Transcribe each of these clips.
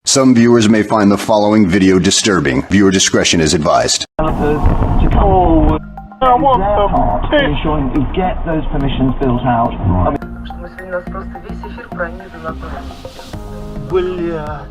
Some viewers may find the following video disturbing. Viewer discretion is advised. To ensuring you get those permissions built out. В смысле, нас просто весь эфир пронизан одной. Бля.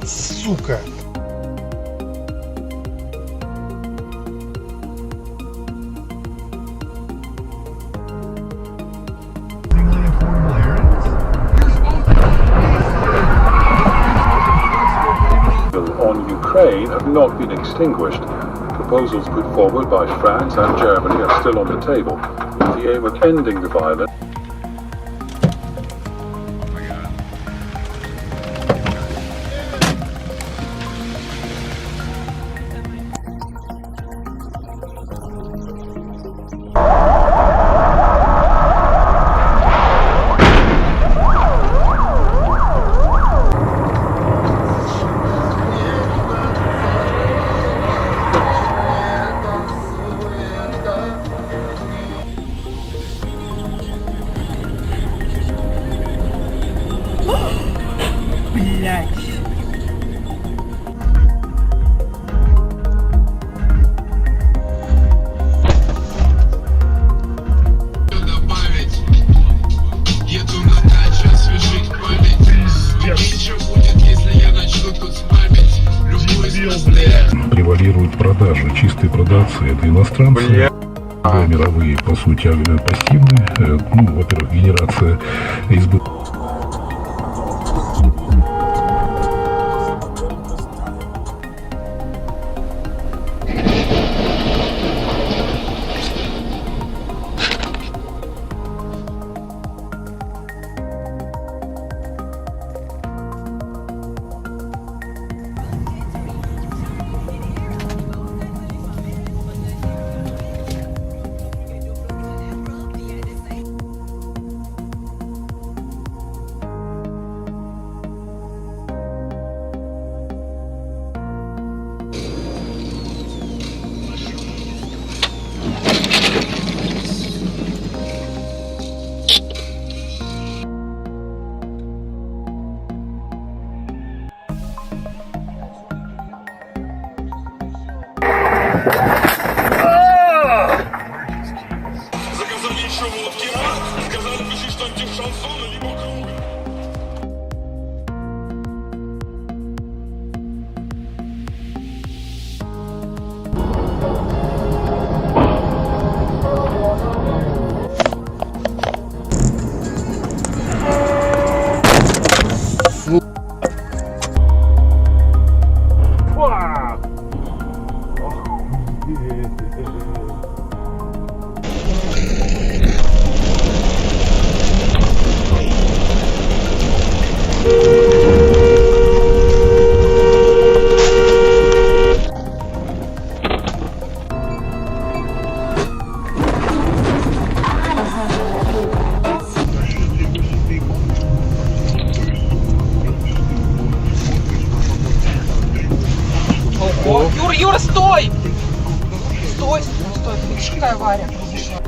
Сука. On Ukraine have not been extinguished. Proposals put forward by France and Germany are still on the table, with the aim of ending the violence. Превалируют продажи. Чистой продации это иностранцы. Мировые, по сути, пассивные. Во-первых, генерация избытка. Заказали еще водки, сказали, пиши что-нибудь шансона, либо круга. Юра, стой! Стой, стой, стой. Ты видишь, какая авария произошла?